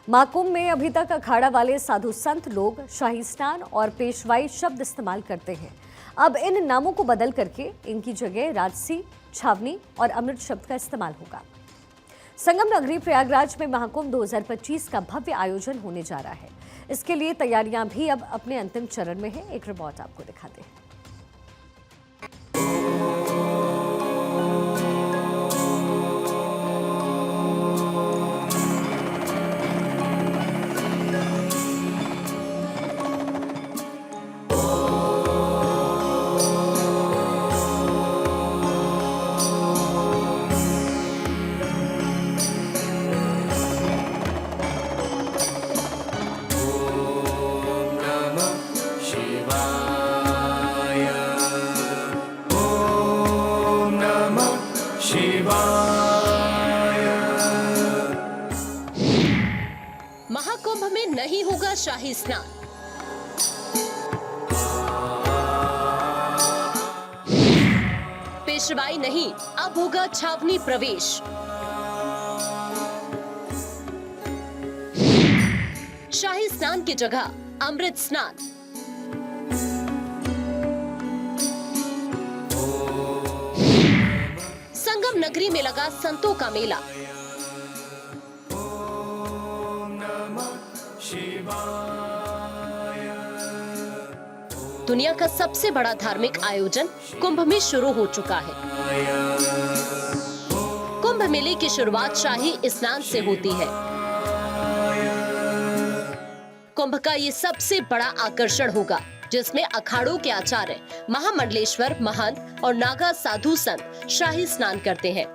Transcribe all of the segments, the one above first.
महाकुंभ में अभी तक अखाड़ा वाले साधु संत लोग शाही स्नान और पेशवाई शब्द इस्तेमाल करते हैं। अब इन नामों को बदल करके इनकी जगह राजसी, छावनी और अमृत शब्द का इस्तेमाल होगा। संगम नगरी प्रयागराज में महाकुंभ 2025 का भव्य आयोजन होने जा रहा है। इसके लिए तैयारियां भी अब अपने अंतिम चरण में है। एक रिपोर्ट आपको दिखाते हैं। महाकुंभ में नहीं होगा शाही स्नान। पेशवाई नहीं, अब होगा छावनी प्रवेश। शाही स्नान की जगह अमृत स्नान। संगम नगरी में लगा संतों का मेला। दुनिया का सबसे बड़ा धार्मिक आयोजन कुंभ में शुरू हो चुका है। कुंभ मेले की शुरुआत शाही स्नान से होती है। कुंभ का ये सबसे बड़ा आकर्षण होगा, जिसमें अखाड़ों के आचार्य, महामंडलेश्वर, महंत और नागा साधु संत शाही स्नान करते हैं।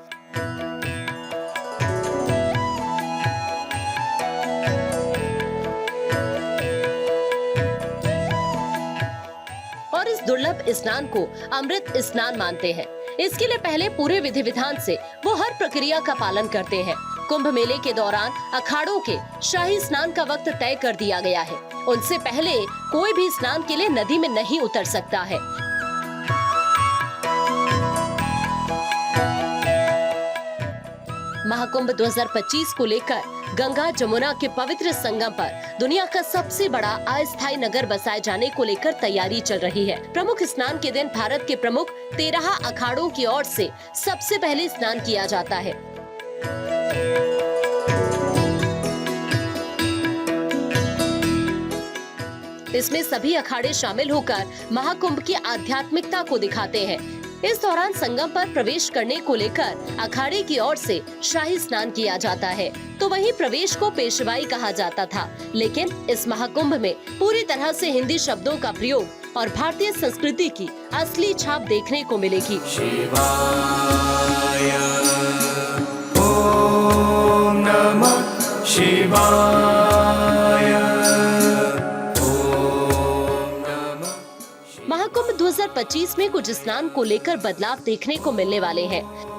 और इस दुर्लभ स्नान को अमृत स्नान मानते हैं। इसके लिए पहले पूरे विधि विधान से वो हर प्रक्रिया का पालन करते हैं। कुंभ मेले के दौरान अखाड़ों के शाही स्नान का वक्त तय कर दिया गया है। उनसे पहले कोई भी स्नान के लिए नदी में नहीं उतर सकता है। महाकुंभ 2025 को लेकर गंगा जमुना के पवित्र संगम पर दुनिया का सबसे बड़ा अस्थायी नगर बसाए जाने को लेकर तैयारी चल रही है। प्रमुख स्नान के दिन भारत के प्रमुख 13 अखाड़ों की ओर से सबसे पहले स्नान किया जाता है। इसमें सभी अखाड़े शामिल होकर महाकुंभ की आध्यात्मिकता को दिखाते हैं। इस दौरान संगम पर प्रवेश करने को लेकर अखाड़े की ओर से शाही स्नान किया जाता है, तो वहीं प्रवेश को पेशवाई कहा जाता था। लेकिन इस महाकुंभ में पूरी तरह से हिंदी शब्दों का प्रयोग और भारतीय संस्कृति की असली छाप देखने को मिलेगी। शिवाय, ओम नमः शिवाय। महाकुंभ 2025 में कुछ स्नान को लेकर बदलाव देखने को मिलने वाले हैं।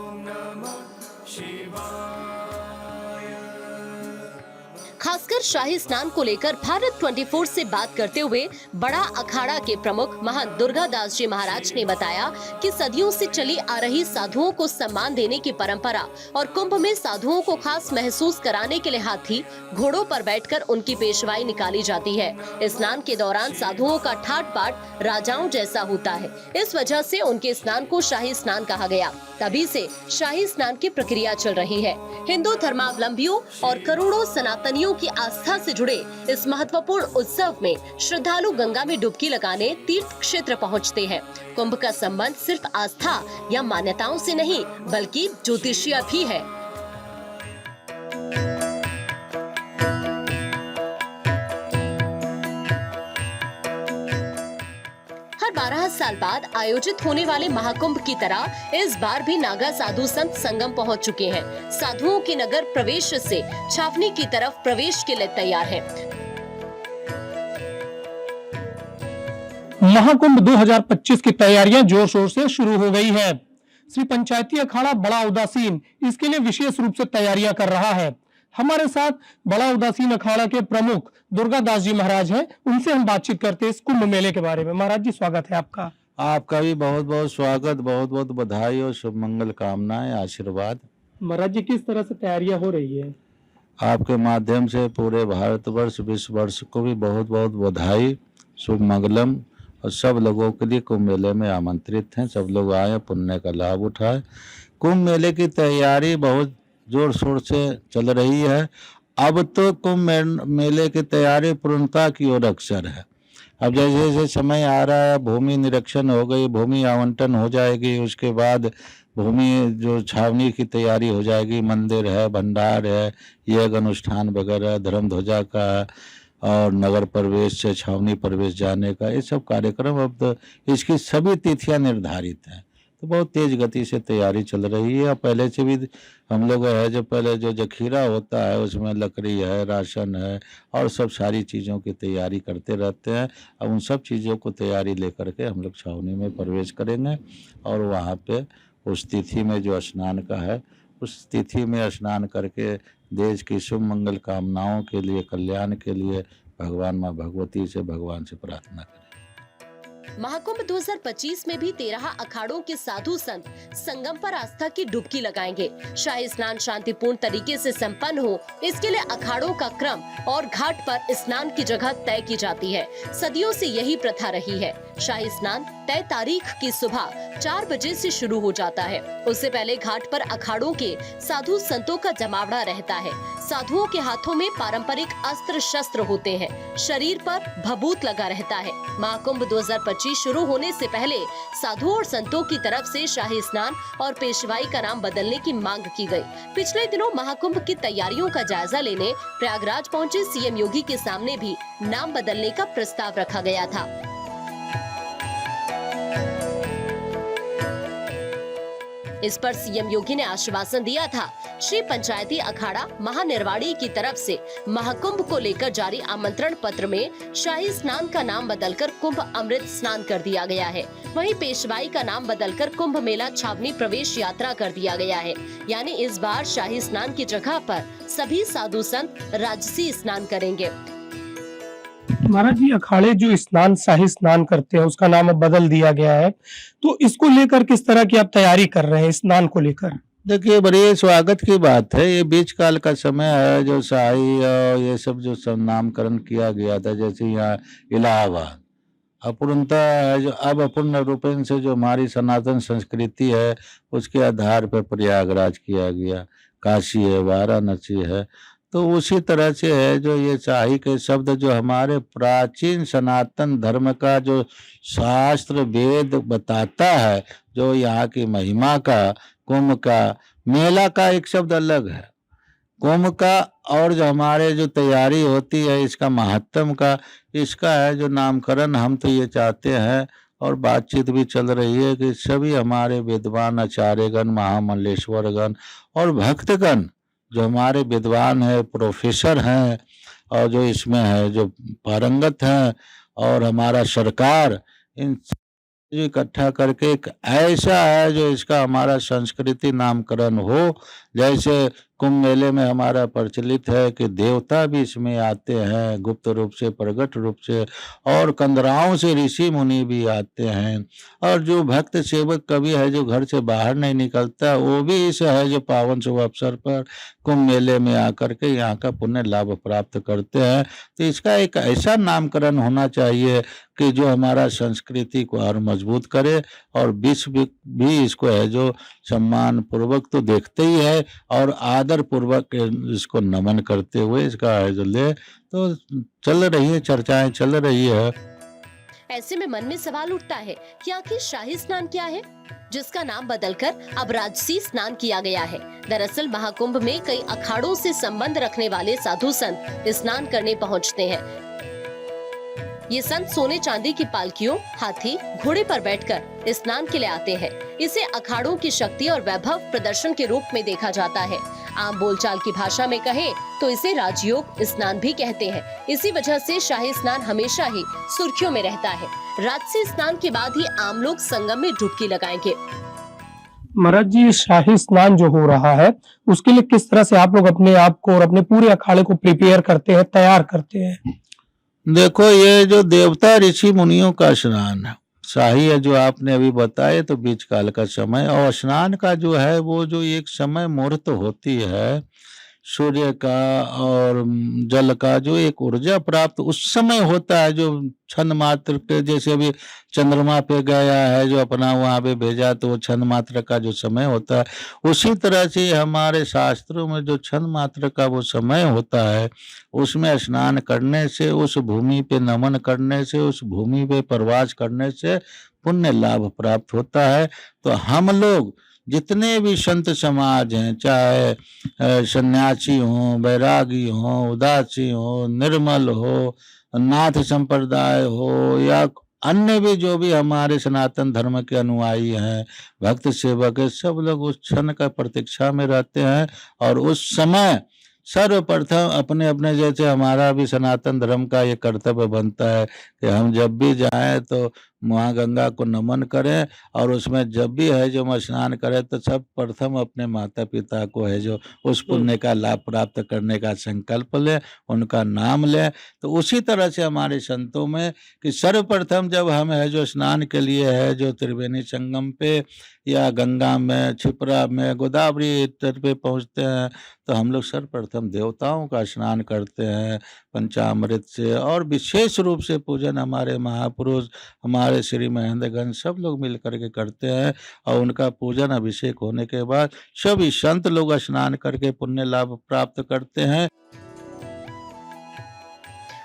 खासकर शाही स्नान को लेकर भारत 24 से बात करते हुए बड़ा अखाड़ा के प्रमुख महंत दुर्गादास जी महाराज ने बताया कि सदियों से चली आ रही साधुओं को सम्मान देने की परंपरा और कुंभ में साधुओं को खास महसूस कराने के लिए हाथी, घोड़ों पर बैठकर उनकी पेशवाई निकाली जाती है। स्नान के दौरान साधुओं का ठाट बाट राजाओं जैसा होता है। इस वजह से उनके स्नान को शाही स्नान कहा गया। तभी से शाही स्नान की प्रक्रिया चल रही है। हिंदू धर्मावलंबियों और करोड़ों सनातनियों की आस्था से जुड़े इस महत्वपूर्ण उत्सव में श्रद्धालु गंगा में डुबकी लगाने तीर्थ क्षेत्र पहुंचते हैं। कुंभ का संबंध सिर्फ आस्था या मान्यताओं से नहीं, बल्कि ज्योतिषीय भी है। हर 12 साल बाद आयोजित होने वाले महाकुंभ की तरह इस बार भी नागा साधु संत संगम पहुंच चुके हैं। साधुओं के नगर प्रवेश से छावनी की तरफ प्रवेश के लिए तैयार हैं। महाकुंभ 2025 की तैयारियां जोर शोर से शुरू हो गई है। श्री पंचायती अखाड़ा बड़ा उदासीन इसके लिए विशेष रूप से तैयारियां कर रहा है। हमारे साथ बड़ा उदासीन अखाड़ा के प्रमुख दुर्गादास जी महाराज हैं। उनसे हम बातचीत करते हैं इस कुंभ मेले के बारे में। महाराज जी, स्वागत है आपका। आपका भी बहुत बहुत स्वागत, बहुत बहुत बधाई और शुभ मंगल कामनाएं, आशीर्वाद। महाराज जी, किस तरह से तैयारियां हो रही है? आपके माध्यम से पूरे भारतवर्ष विश्ववर्ष को भी बहुत बहुत बधाई, शुभ मंगलम। और सब लोगों के लिए कुंभ मेले में आमंत्रित हैं, सब लोग आए, पुण्य का लाभ उठाए। कुंभ मेले की तैयारी बहुत जोर शोर से चल रही है। अब तो कुंभ मेले की तैयारी पूर्णता की ओर अग्रसर है। अब जैसे जैसे समय आ रहा है, भूमि निरीक्षण हो गई, भूमि आवंटन हो जाएगी, उसके बाद भूमि जो छावनी की तैयारी हो जाएगी, मंदिर है, भंडार है, यज्ञ अनुष्ठान वगैरह, धर्म ध्वजा का और नगर प्रवेश से छावनी प्रवेश जाने का, ये सब कार्यक्रम अब तो इसकी सभी तिथियां निर्धारित हैं। तो बहुत तेज गति से तैयारी चल रही है। और पहले से भी हम लोग है जो पहले जो जखीरा होता है उसमें लकड़ी है, राशन है और सब सारी चीज़ों की तैयारी करते रहते हैं। अब उन सब चीज़ों को तैयारी लेकर के हम लोग छावनी में प्रवेश करेंगे और वहाँ पे उस तिथि में जो स्नान का है, उस तिथि में स्नान करके देश की शुभ मंगल कामनाओं के लिए, कल्याण के लिए भगवान माँ भगवती से, भगवान से प्रार्थना करें। महाकुंभ 2025 में भी 13 अखाड़ों के साधु संत संगम पर आस्था की डुबकी लगाएंगे। शाही स्नान शांतिपूर्ण तरीके से संपन्न हो, इसके लिए अखाड़ों का क्रम और घाट पर स्नान की जगह तय की जाती है। सदियों से यही प्रथा रही है। शाही स्नान तय तारीख की सुबह 4 बजे से शुरू हो जाता है। उससे पहले घाट पर अखाड़ों के साधु संतों का जमावड़ा रहता है। साधुओं के हाथों में पारंपरिक अस्त्र शस्त्र होते हैं, शरीर पर भभूत लगा रहता है। महाकुंभ 2025 शुरू होने से पहले साधुओं और संतों की तरफ से शाही स्नान और पेशवाई का नाम बदलने की मांग की गई। पिछले दिनों महाकुंभ की तैयारियों का जायजा लेने प्रयागराज पहुंचे सीएम योगी के सामने भी नाम बदलने का प्रस्ताव रखा गया था। इस पर सीएम योगी ने आश्वासन दिया था। श्री पंचायती अखाड़ा महानिर्वाणी की तरफ से महाकुंभ को लेकर जारी आमंत्रण पत्र में शाही स्नान का नाम बदलकर कुंभ अमृत स्नान कर दिया गया है। वहीं पेशवाई का नाम बदलकर कुंभ मेला छावनी प्रवेश यात्रा कर दिया गया है। यानी इस बार शाही स्नान की जगह पर सभी साधु संत राजसी स्नान करेंगे। महाराज जी, अखाड़े जो स्नान शाही स्नान करते हैं उसका नाम अब बदल दिया गया है, तो इसको लेकर किस तरह की आप तैयारी कर रहे हैं स्नान को लेकर? देखिए, बड़ी स्वागत की बात है। ये बीच काल का समय है जो शाही और ये सब जो सब नामकरण किया गया था, जैसे यहाँ इलाहाबाद अपूर्णता जो अब अपूर्ण रूपेण से जो हमारी सनातन संस्कृति है उसके आधार पर प्रयागराज किया गया, काशी है, वाराणसी है। तो उसी तरह से है जो ये शाही के शब्द जो हमारे प्राचीन सनातन धर्म का जो शास्त्र वेद बताता है, जो यहाँ की महिमा का, कुंभ का, मेला का एक शब्द अलग है, कुंभ का, और जो हमारे जो तैयारी होती है इसका महत्व का, इसका है जो नामकरण। हम तो ये चाहते हैं और बातचीत भी चल रही है कि सभी हमारे विद्वान आचार्यगण, महामंडलेश्वरगण और भक्तगण जो हमारे विद्वान है, प्रोफेसर हैं और जो इसमें है जो पारंगत हैं, और हमारा सरकार, इन जो इकट्ठा करके एक ऐसा है जो इसका हमारा संस्कृति नामकरण हो। जैसे कुंभ मेले में हमारा प्रचलित है कि देवता भी इसमें आते हैं, गुप्त रूप से, प्रगट रूप से, और कंदराओं से ऋषि मुनि भी आते हैं, और जो भक्त सेवक कवि है जो घर से बाहर नहीं निकलता, वो भी इस है जो पावन शुभ अवसर पर कुंभ मेले में आकर के यहाँ का पुण्य लाभ प्राप्त करते हैं। तो इसका एक ऐसा नामकरण होना चाहिए कि जो हमारा संस्कृति को और मजबूत करे, और विश्व भी इसको है जो सम्मान पूर्वक तो देखते ही है और आदर पूर्वक इसको नमन करते हुए इसका आयोजन ले। तो चल रही है, चर्चाएं चल रही है। ऐसे में मन में सवाल उठता है कि आखिर शाही स्नान क्या है, जिसका नाम बदलकर अब राजसी स्नान किया गया है। दरअसल महाकुंभ में कई अखाड़ों से संबंध रखने वाले साधु संत स्नान करने पहुंचते हैं। ये संत सोने चांदी की पालकियों, हाथी, घोड़े पर बैठकर स्नान के लिए आते हैं। इसे अखाड़ों की शक्ति और वैभव प्रदर्शन के रूप में देखा जाता है। आम बोलचाल की भाषा में कहें तो इसे राजयोग स्नान भी कहते हैं। इसी वजह से शाही स्नान हमेशा ही सुर्खियों में रहता है। राजसी स्नान के बाद ही आम लोग संगम में डुबकी लगाएंगे। महाराज जी, शाही स्नान जो हो रहा है उसके लिए किस तरह से आप लोग अपने आप को और अपने पूरे अखाड़े को प्रिपेयर करते हैं, तैयार करते हैं? देखो, ये जो देवता ऋषि मुनियों का स्नान है, शाही है जो आपने अभी बताया, तो बीच काल का समय, और स्नान का जो है वो जो एक समय मुहूर्त होती है सूर्य का और जल का जो एक ऊर्जा प्राप्त उस समय होता है, जो क्षण मात्र के, जैसे अभी चंद्रमा पे गया है जो अपना वहाँ पे भेजा, तो वो क्षण मात्र का जो समय होता है, उसी तरह से हमारे शास्त्रों में जो क्षण मात्र का वो समय होता है, उसमें स्नान करने से, उस भूमि पे नमन करने से, उस भूमि पे प्रवास करने से पुण्य लाभ प्राप्त होता है। तो हम लोग जितने भी संत समाज हैं, चाहे सन्यासी हों, बैरागी हों, उदासी हो, निर्मल हो, नाथ संप्रदाय हो, या अन्य भी जो भी हमारे सनातन धर्म के अनुयायी हैं, भक्त सेवक है, सब लोग उस क्षण का प्रतीक्षा में रहते हैं। और उस समय सर्वप्रथम अपने अपने, जैसे हमारा भी सनातन धर्म का ये कर्तव्य बनता है कि हम जब भी जाएं तो वहाँ गंगा को नमन करें, और उसमें जब भी है जो हम स्नान करें तो सब प्रथम अपने माता पिता को है जो उस पुण्य का लाभ प्राप्त करने का संकल्प लें, उनका नाम लें। तो उसी तरह से हमारे संतों में कि सर्वप्रथम जब हम है जो स्नान के लिए है जो त्रिवेणी संगम पे या गंगा में, क्षिप्रा में, गोदावरी तट पे पहुँचते हैं, तो हम लोग सर्वप्रथम देवताओं का स्नान करते हैं पंचामृत से, और विशेष रूप से पूजन हमारे महापुरुष, हमारे श्री महेंद्रगंज सब लोग मिल करके करते हैं। और उनका पूजन अभिषेक होने के बाद सभी संत लोग स्नान करके पुण्य लाभ प्राप्त करते हैं।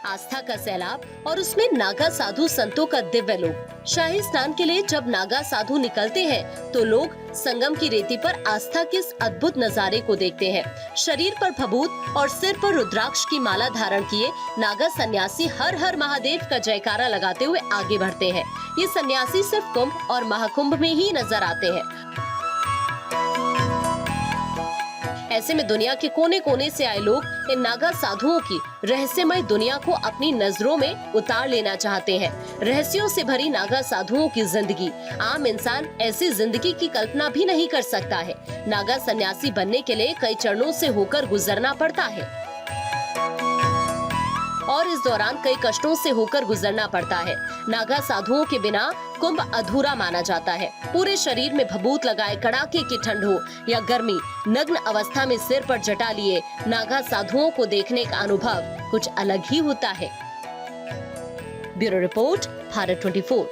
आस्था का सैलाब और उसमें नागा साधु संतों का दिव्य लोक। शाही स्नान के लिए जब नागा साधु निकलते हैं तो लोग संगम की रेती पर आस्था के इस अद्भुत नजारे को देखते हैं। शरीर पर भभूत और सिर पर रुद्राक्ष की माला धारण किए नागा सन्यासी हर हर महादेव का जयकारा लगाते हुए आगे बढ़ते हैं। ये सन्यासी सिर्फ कुंभ और महाकुंभ में ही नजर आते हैं। ऐसे में दुनिया के कोने कोने से आए लोग इन नागा साधुओं की रहस्यमय दुनिया को अपनी नजरों में उतार लेना चाहते हैं। रहस्यों से भरी नागा साधुओं की जिंदगी, आम इंसान ऐसी जिंदगी की कल्पना भी नहीं कर सकता है। नागा सन्यासी बनने के लिए कई चरणों से होकर गुजरना पड़ता है और इस दौरान कई कष्टों से होकर गुजरना पड़ता है। नागा साधुओं के बिना कुंभ अधूरा माना जाता है। पूरे शरीर में भभूत लगाए, कड़ाके की ठंड हो या गर्मी, नग्न अवस्था में सिर पर जटा लिए नागा साधुओं को देखने का अनुभव कुछ अलग ही होता है। Bureau report, Bharat 24।